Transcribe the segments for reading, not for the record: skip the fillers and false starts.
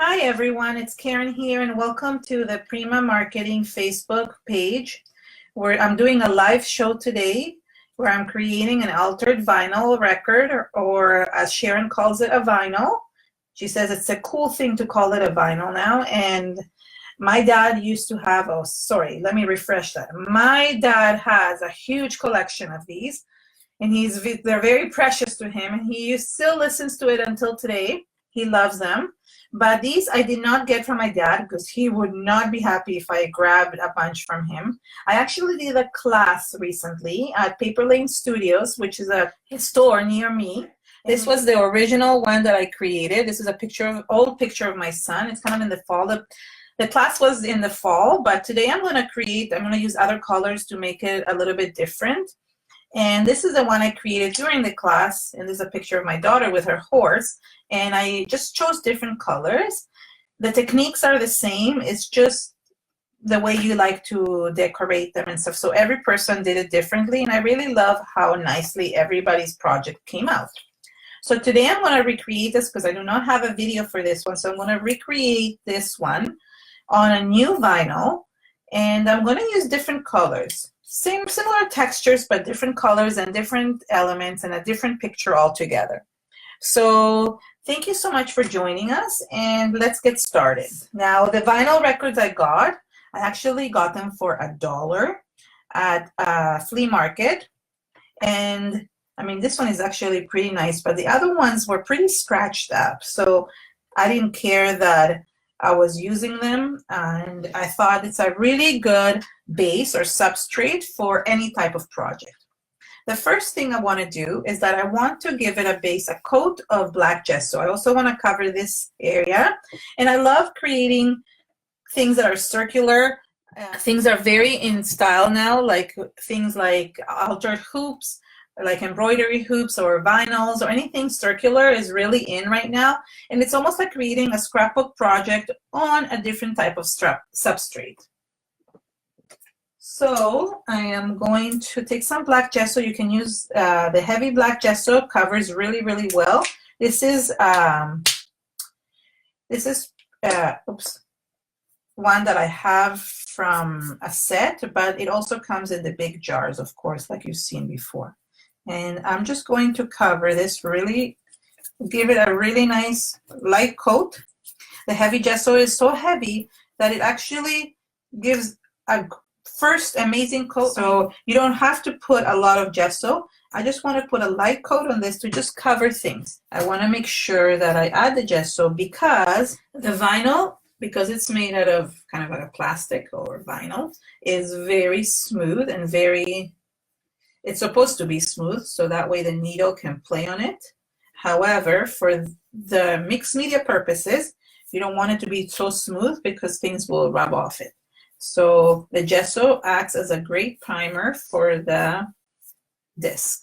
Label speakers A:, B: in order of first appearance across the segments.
A: Hi everyone, it's Karen here and welcome to the Prima Marketing Facebook page where I'm doing a live show today where I'm creating an altered vinyl record or as Sharon calls it, a vinyl. She says it's a cool thing to call it a vinyl now, and my dad used to have, oh sorry, let me refresh that. My dad has a huge collection of these and they're very precious to him and he still listens to it until today. He loves them. But these I did not get from my dad because he would not be happy if I grabbed a bunch from him. I actually did a class recently at Paper Lane Studios, which is a store near me. This was the original one that I created. This is a old picture of my son. It's kind of in the fall. The class was in the fall, but today I'm going to use other colors to make it a little bit different. And this is the one I created during the class, and this is a picture of my daughter with her horse, and I just chose different colors. The techniques are the same, it's just the way you like to decorate them and stuff. So every person did it differently, and I really love how nicely everybody's project came out. So today I'm going to recreate this because I do not have a video for this one, so I'm going to recreate this one on a new vinyl, and I'm going to use different colors. Similar textures, but different colors and different elements and a different picture altogether. So thank you so much for joining us, and let's get started. Now, the vinyl records I actually got them for $1 at a flea market. And I mean, this one is actually pretty nice, but the other ones were pretty scratched up. So I didn't care that I was using them, and I thought it's a really good base or substrate for any type of project. The first thing I want to do is that I want to give it a coat of black gesso. I also want to cover this area, and I love creating things that are circular. Things are very in style now, like things like altered hoops, like embroidery hoops or vinyls or anything circular is really in right now, and it's almost like creating a scrapbook project on a different type of substrate. So I am going to take some black gesso. You can use the heavy black gesso, covers really well. This is one that I have from a set, but it also comes in the big jars, of course, like you've seen before. And I'm just going to cover this, really give it a really nice light coat. The heavy gesso is so heavy that it actually gives a first amazing coat. So you don't have to put a lot of gesso. I just want to put a light coat on this to just cover things. I want to make sure that I add the gesso because the vinyl, because it's made out of kind of like a plastic or vinyl, is very smooth and it's supposed to be smooth, so that way the needle can play on it. However, for the mixed media purposes, you don't want it to be so smooth because things will rub off it. So the gesso acts as a great primer for the disc.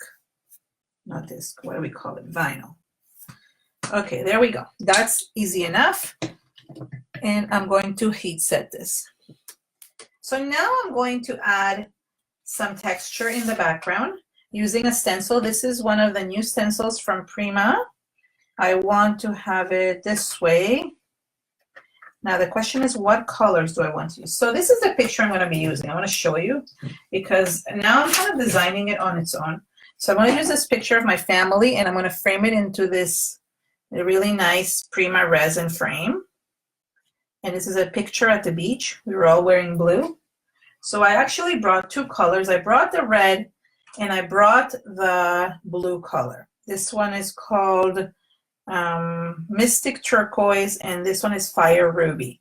A: Not disc, what do we call it? Vinyl. Okay, there we go. That's easy enough. And I'm going to heat set this. So now I'm going to add some texture in the background using a stencil. This is one of the new stencils from Prima. I want to have it this way. Now the question is, what colors do I want to use? So this is the picture I'm going to be using. I want to show you because now I'm kind of designing it on its own. So I'm going to use this picture of my family and I'm going to frame it into this really nice Prima resin frame. And this is a picture at the beach. We were all wearing blue. So I actually brought two colors. I brought the red and I brought the blue color. This one is called Mystic Turquoise and this one is Fire Ruby.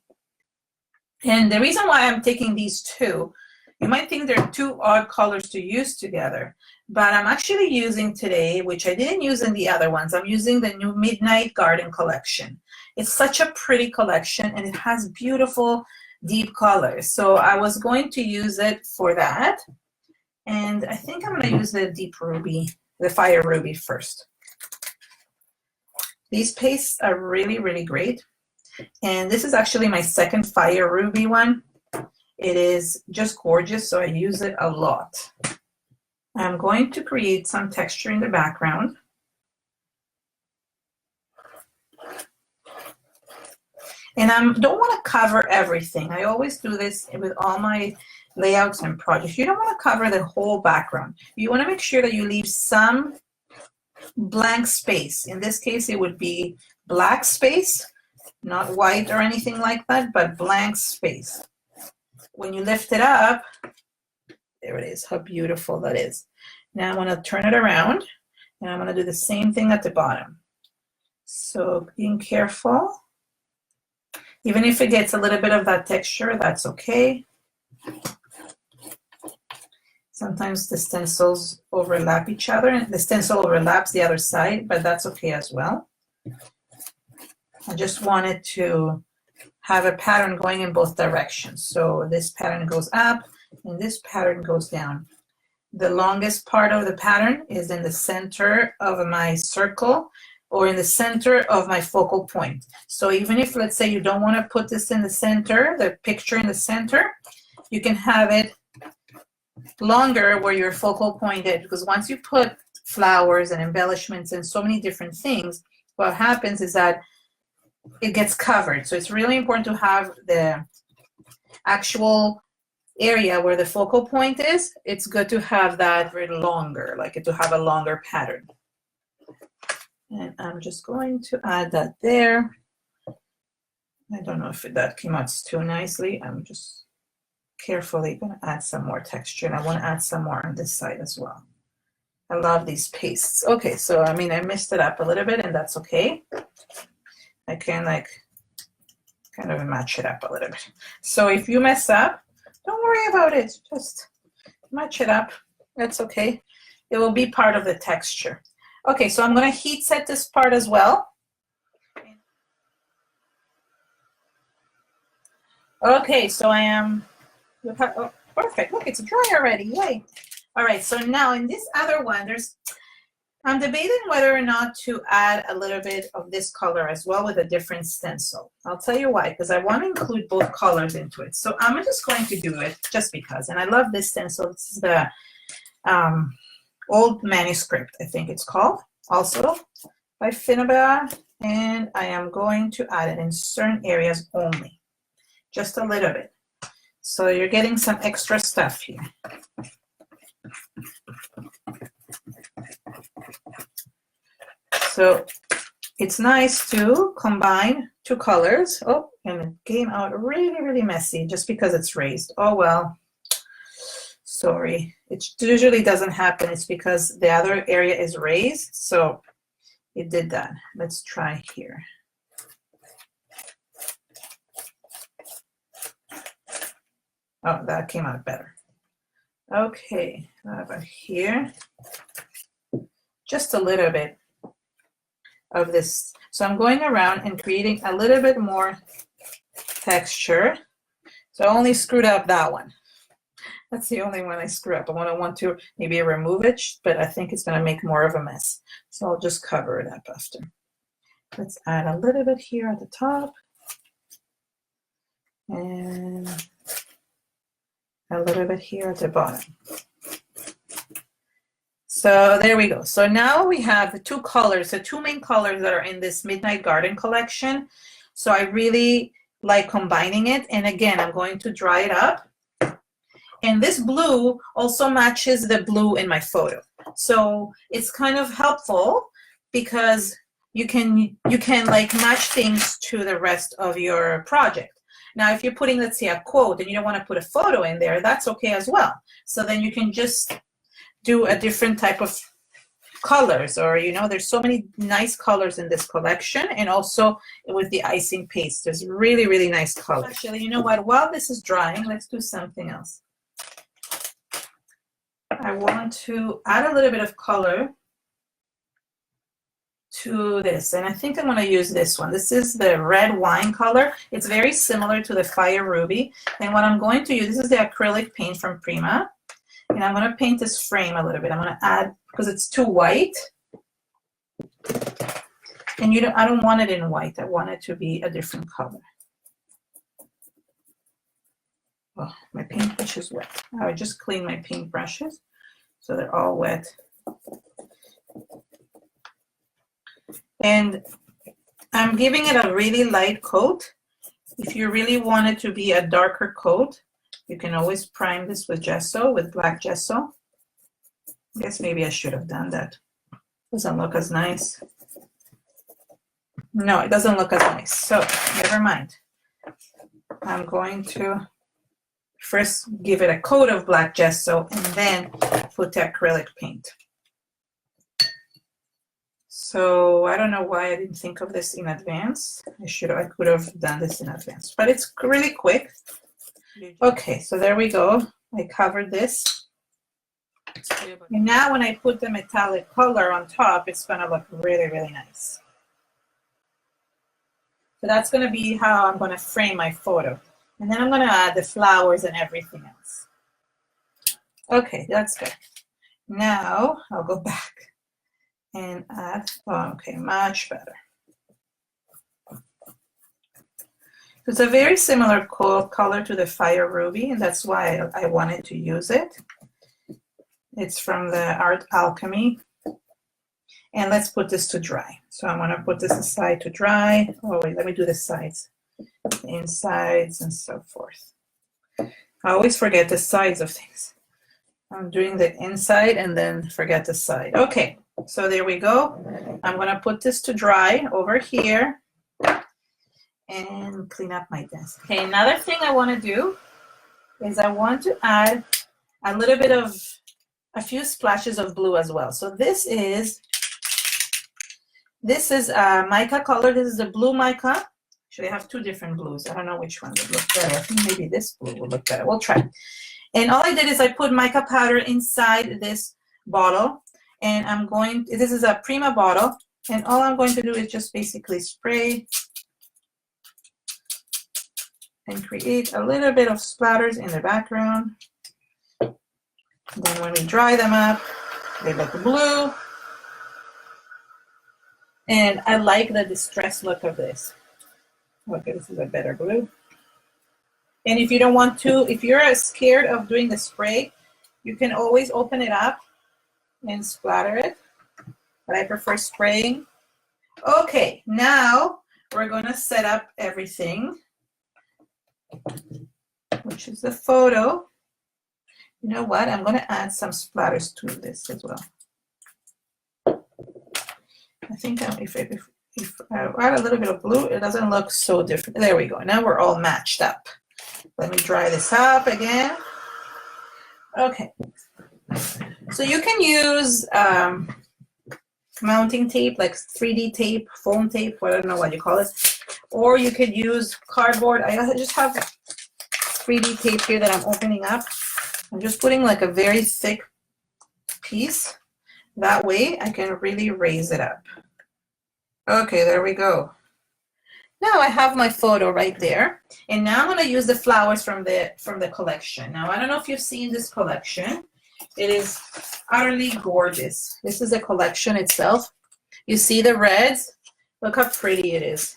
A: And the reason why I'm taking these two, you might think they're two odd colors to use together, but I'm actually using today, which I didn't use in the other ones, I'm using the new Midnight Garden collection. It's such a pretty collection and it has beautiful deep colors. So I was going to use it for that. And I think I'm going to use the deep ruby, the Fire Ruby first. These pastes are really great. And this is actually my second Fire Ruby one. It is just gorgeous, so I use it a lot. I'm going to create some texture in the background. And I don't want to cover everything. I always do this with all my layouts and projects. You don't want to cover the whole background. You want to make sure that you leave some blank space. In this case, it would be black space, not white or anything like that, but blank space. When you lift it up, there it is, how beautiful that is. Now I'm going to turn it around, and I'm going to do the same thing at the bottom. So being careful. Even if it gets a little bit of that texture, that's okay. Sometimes the stencils overlap each other, and the stencil overlaps the other side, but that's okay as well. I just wanted to have a pattern going in both directions. So this pattern goes up, and this pattern goes down. The longest part of the pattern is in the center of my circle, or in the center of my focal point. So even if, let's say, you don't want to put this in the center, the picture in the center, you can have it longer where your focal point is, because once you put flowers and embellishments and so many different things, what happens is that it gets covered. So it's really important to have the actual area where the focal point is. It's good to have that very longer, like to have a longer pattern. And I'm just going to add that there. I don't know if that came out too nicely. I'm just carefully going to add some more texture, and I want to add some more on this side as well. I love these pastes. Okay, so I mean, I messed it up a little bit, and that's okay. I can like kind of match it up a little bit. So if you mess up, don't worry about it. Just match it up. That's okay. It will be part of the texture. Okay, so I'm going to heat set this part as well. Okay, so I am, oh, perfect. Look, it's dry already. Yay. All right, so now in this other one, I'm debating whether or not to add a little bit of this color as well with a different stencil. I'll tell you why, because I want to include both colors into it. So I'm just going to do it just because. And I love this stencil. This is the old Manuscript, I think it's called, also by Finnabair. And I am going to add it in certain areas only, just a little bit. So you're getting some extra stuff here. So it's nice to combine two colors. Oh, and it came out really, really messy just because it's raised. Oh, well, sorry. It usually doesn't happen. It's because the other area is raised. So it did that. Let's try here. Oh, that came out better. Okay, how about here? Just a little bit of this. So I'm going around and creating a little bit more texture. So I only screwed up that one. That's the only one I screw up. I want to maybe remove it, but I think it's going to make more of a mess. So I'll just cover it up after. Let's add a little bit here at the top. And a little bit here at the bottom. So there we go. So now we have the two colors, the two main colors that are in this Midnight Garden collection. So I really like combining it. And again, I'm going to dry it up. And this blue also matches the blue in my photo. So it's kind of helpful because you can like match things to the rest of your project. Now, if you're putting, let's say, a quote and you don't want to put a photo in there, that's okay as well. So then you can just do a different type of colors, or, you know, there's so many nice colors in this collection. And also with the icing paste, there's really, really nice colors. Actually, you know what? While this is drying, let's do something else. I want to add a little bit of color to this, and I think I'm going to use this one. This is the red wine color. It's very similar to the Fire Ruby. And what I'm going to use, this is the acrylic paint from Prima, and I'm going to paint this frame a little bit. I'm going to add, because it's too white, and I don't want it in white. I want it to be a different color. Oh, my paintbrush is wet. I just clean my paintbrushes so they're all wet. And I'm giving it a really light coat If you really want it to be a darker coat, you can always prime this with gesso, with black gesso. I guess maybe I should have done that. Doesn't look as nice. No, it doesn't look as nice. So never mind. I'm going to first give it a coat of black gesso and then put the acrylic paint. So I don't know why I didn't think of this in advance. I could have done this in advance, but it's really quick. Okay, so there we go. I covered this. And now when I put the metallic color on top, it's gonna look really, really nice. So that's gonna be how I'm gonna frame my photo. And then I'm gonna add the flowers and everything else. Okay, that's good. Now I'll go back and add, oh, okay, much better. It's a very similar color to the Fire Ruby, and that's why I wanted to use it. It's from the Art Alchemy. And let's put this to dry. So I'm gonna put this aside to dry. Oh wait, let me do the sides. The insides and so forth. I always forget the sides of things. I'm doing the inside and then forget the side. Okay, so there we go. I'm gonna put this to dry over here and clean up my desk. Okay, another thing I wanna do is I want to add a little bit of, a few splashes of blue as well. So this is mica color. This is the blue mica. Actually, I have two different blues. I don't know which one would look better. I think maybe this blue will look better. We'll try. And all I did is I put mica powder inside this bottle. And I'm going, this is a Prima bottle. And all I'm going to do is just basically spray and create a little bit of splatters in the background. Then when we dry them up, they look blue. And I like the distressed look of this. Okay, this is a better blue. And if you don't want to, if you're scared of doing the spray, you can always open it up and splatter it. But I prefer spraying. Okay, now we're gonna set up everything, which is the photo. You know what? I'm gonna add some splatters to this as well. I think if I add a little bit of blue, it doesn't look so different. There we go. Now we're all matched up. Let me dry this up again. Okay. So you can use mounting tape, like 3D tape, foam tape, I don't know what you call it. Or you could use cardboard. I just have 3D tape here that I'm opening up. I'm just putting like a very thick piece. That way I can really raise it up. Okay, there we go. Now I have my photo right there. And now I'm gonna use the flowers from the collection. Now I don't know if you've seen this collection. It is utterly gorgeous. This is a collection itself. You see the reds? Look how pretty it is.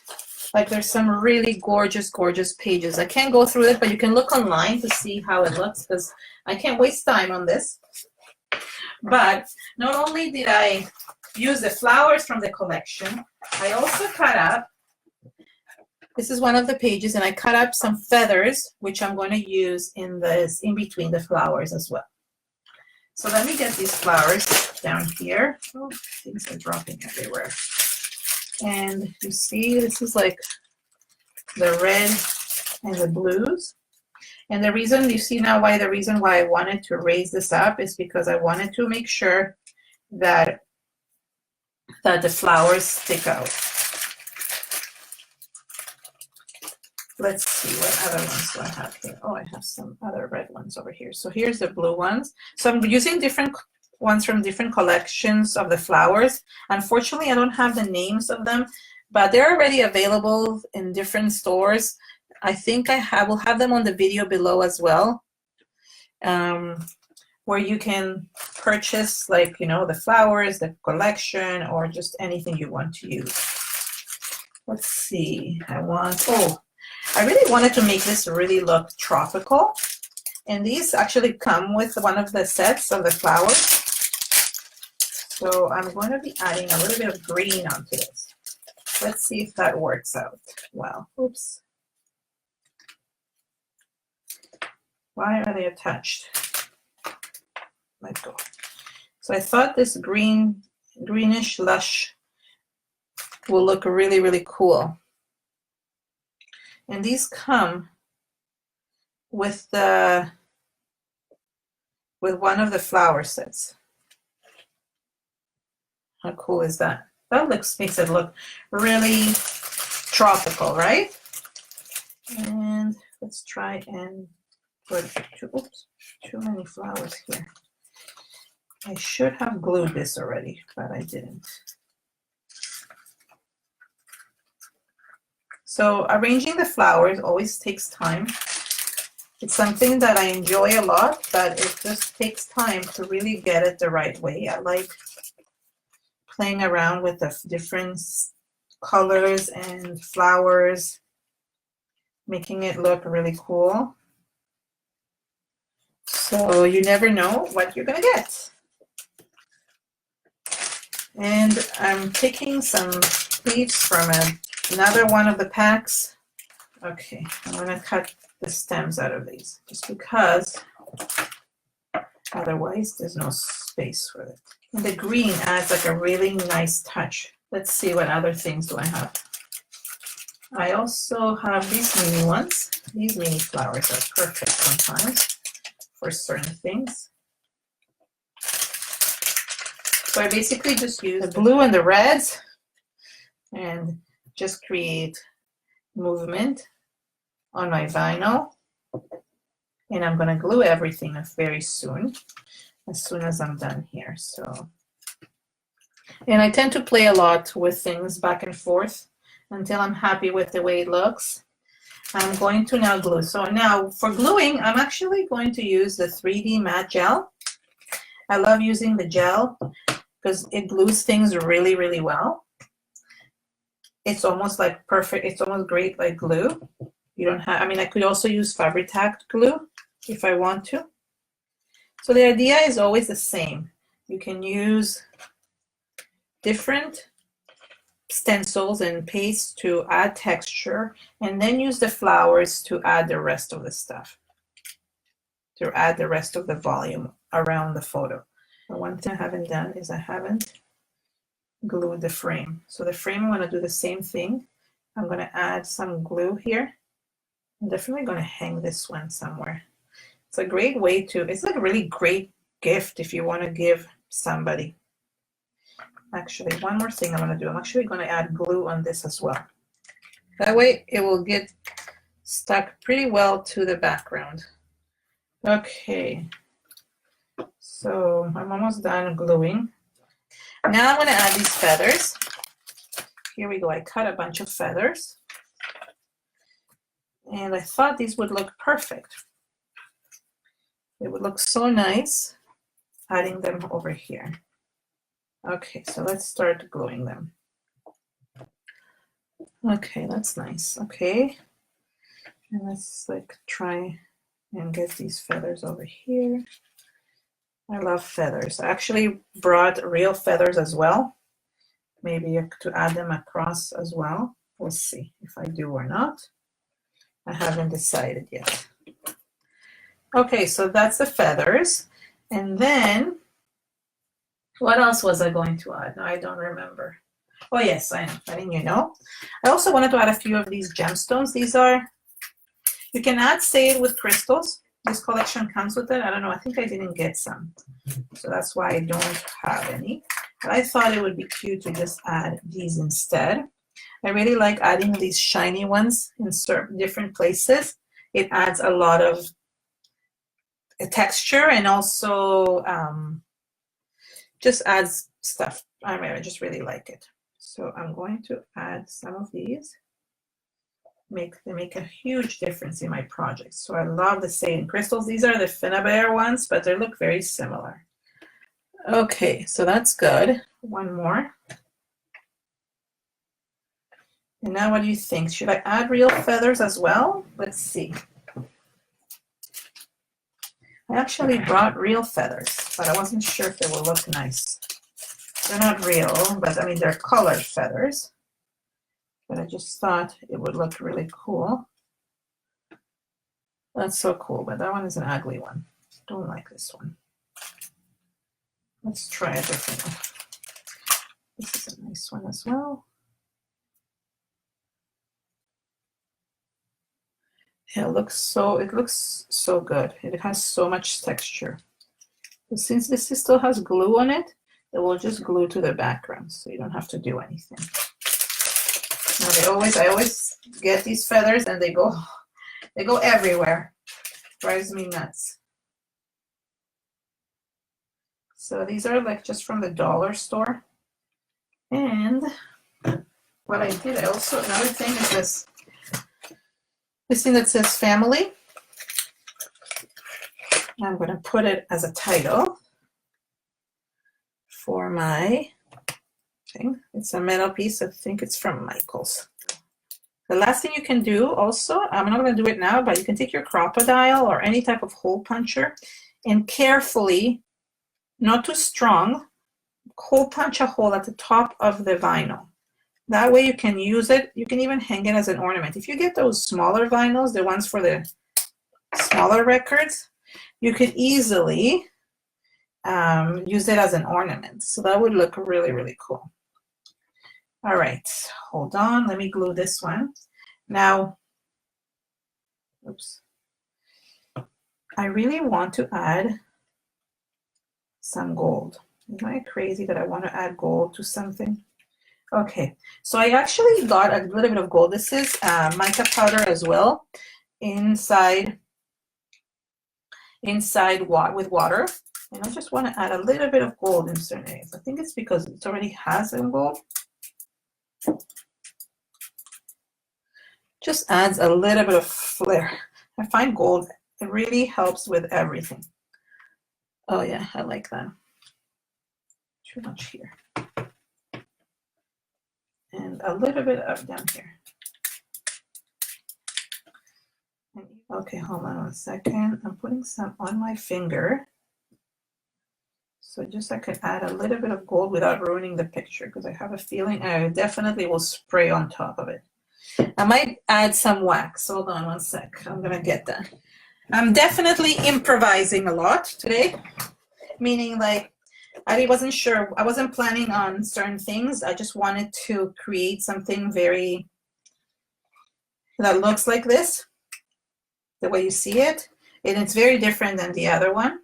A: Like there's some really gorgeous, gorgeous pages. I can't go through it, but you can look online to see how it looks because I can't waste time on this. But not only did I use the flowers from the collection, I also cut up, this is one of the pages, and I cut up some feathers, which I'm going to use in between the flowers as well. So let me get these flowers down here. Oh, things are dropping everywhere. And you see, this is like the red and the blues. And the reason, you see now why the reason why I wanted to raise this up is because I wanted to make sure that the flowers stick out. Let's see what other ones do I have here. Oh, I have some other red ones over here. So here's the blue ones. So I'm using different ones from different collections of the flowers. Unfortunately, I don't have the names of them, but they're already available in different stores. I think I will have them on the video below as well, where you can purchase, like, you know, the flowers, the collection, or just anything you want to use. Let's see. I really wanted to make this really look tropical. And these actually come with one of the sets of the flowers. So I'm going to be adding a little bit of green onto this. Let's see if that works out well. Oops. Why are they attached? Let go. So I thought this greenish lush will look really, really cool. And these come with one of the flower sets. How cool is that? That makes it look really tropical, right? And let's try and put too many flowers here. I should have glued this already, but I didn't. So arranging the flowers always takes time. It's something that I enjoy a lot, but it just takes time to really get it the right way. I like playing around with the different colors and flowers, making it look really cool. So you never know what you're gonna get. And I'm taking some leaves from another one of the packs. Okay, I'm gonna cut the stems out of these just because otherwise there's no space for it. And the green adds like a really nice touch. Let's see what other things do I have. I also have these mini ones. These mini flowers are perfect sometimes for certain things. So I basically just use the blue and the reds and just create movement on my vinyl. And I'm gonna glue everything very soon as I'm done here. So, and I tend to play a lot with things back and forth until I'm happy with the way it looks. I'm going to now glue. So now for gluing, I'm actually going to use the 3D matte gel. I love using the gel because it glues things really, really well. It's almost like perfect. It's almost great like glue. You don't have, I mean, I could also use Fabri-Tac glue if I want to. So the idea is always the same. You can use different stencils and paste to add texture, and then use the flowers to add the rest of the stuff, to add the rest of the volume around the photo. The one thing I haven't done is I haven't glued the frame. So the frame, I'm going to do the same thing. I'm going to add some glue here. I'm definitely going to hang this one somewhere. It's a great way to, it's like a really great gift if you want to give somebody. Actually, one more thing I'm going to do. I'm actually going to add glue on this as well. That way it will get stuck pretty well to the background. Okay, so I'm almost done gluing. Now I'm going to add these feathers. Here we go. I cut a bunch of feathers. And I thought these would look perfect. It would look so nice adding them over here. Okay, so let's start gluing them. Okay, that's nice. Okay, and let's like try and get these feathers over here. I love feathers. I actually brought real feathers as well. Maybe to add them across as well. We'll see if I do or not. I haven't decided yet. Okay, so that's the feathers. And then what else was I going to add? No, I don't remember. Oh yes, I know. I didn't, you know. I also wanted to add a few of these gemstones. These are, you can add shade with crystals. This collection comes with it. I don't know. I think I didn't get some. So that's why I don't have any. But I thought it would be cute to just add these instead. I really like adding these shiny ones in certain different places. It adds a lot of texture and also just adds stuff. I just really like it. So I'm going to add some of these. They make a huge difference in my project. So I love the same crystals. These are the Finnabair ones, but they look very similar. Okay, so that's good. One more. And now what do you think? Should I add real feathers as well? Let's see. I actually brought real feathers, but I wasn't sure if they will look nice. They're not real, but I mean, they're colored feathers. But I just thought it would look really cool. That's so cool, but that one is an ugly one. Don't like this one. Let's try a different one. This is a nice one as well. Yeah, it looks so good. It has so much texture. But since this still has glue on it, it will just glue to the background, so you don't have to do anything. Now I always get these feathers and they go everywhere. Drives me nuts. So these are like just from the dollar store. And what I did, another thing is this thing that says family. I'm going to put it as a title for my thing. It's a metal piece. I think it's from Michael's. The last thing you can do also, I'm not going to do it now, but you can take your crocodile or any type of hole puncher and carefully, not too strong, hole punch a hole at the top of the vinyl. That way you can use it. You can even hang it as an ornament. If you get those smaller vinyls, the ones for the smaller records, you could easily use it as an ornament. So that would look really, really cool. All right, hold on. Let me glue this one. Now, oops. I really want to add some gold. Am I crazy that I want to add gold to something? Okay, so I actually got a little bit of gold. This is mica powder as well, inside with water. And I just want to add a little bit of gold in certain areas. I think it's because it already has some gold. Just adds a little bit of flair. I find gold, it really helps with everything. Oh yeah, I like that. Too much here. And a little bit up down here. Okay, hold on 1 second. I'm putting some on my finger. So just I could add a little bit of gold without ruining the picture, because I have a feeling I definitely will spray on top of it. I might add some wax. Hold on 1 sec. I'm gonna get that. I'm definitely improvising a lot today, meaning like I wasn't sure. I wasn't planning on certain things. I just wanted to create something that looks like this, the way you see it. And it's very different than the other one.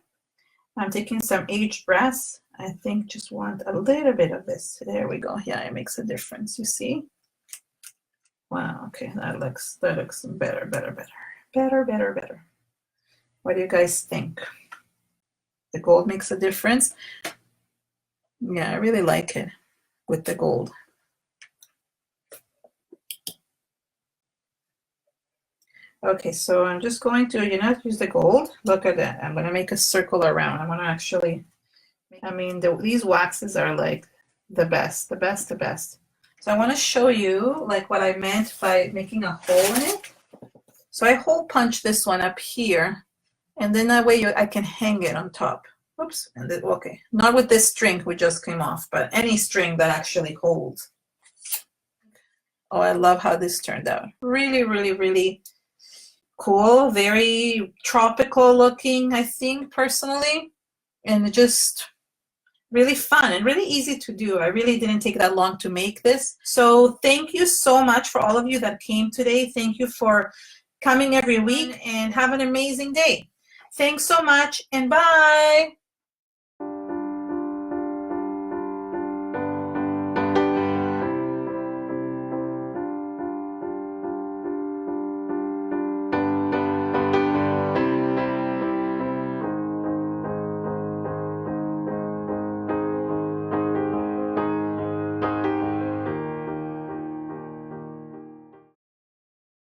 A: I'm taking some aged brass. I think just want a little bit of this. There we go. Yeah, it makes a difference. You see? Wow. Okay, that looks better. What do you guys think? The gold makes a difference. Yeah, I really like it with the gold. Okay, so I'm just going to, use the gold. Look at that. I'm going to make a circle around. I'm going to actually, these waxes are like the best. So I want to show you like what I meant by making a hole in it. So I hole punch this one up here, and then that way I can hang it on top. Oops, and then, okay, not with this string we just came off, but any string that actually holds. Oh, I love how this turned out. Really, really, really cool. Very tropical looking, I think, personally, and just really fun and really easy to do. I really didn't take that long to make this. So thank you so much for all of you that came today. Thank you for coming every week, and have an amazing day. Thanks so much, and bye.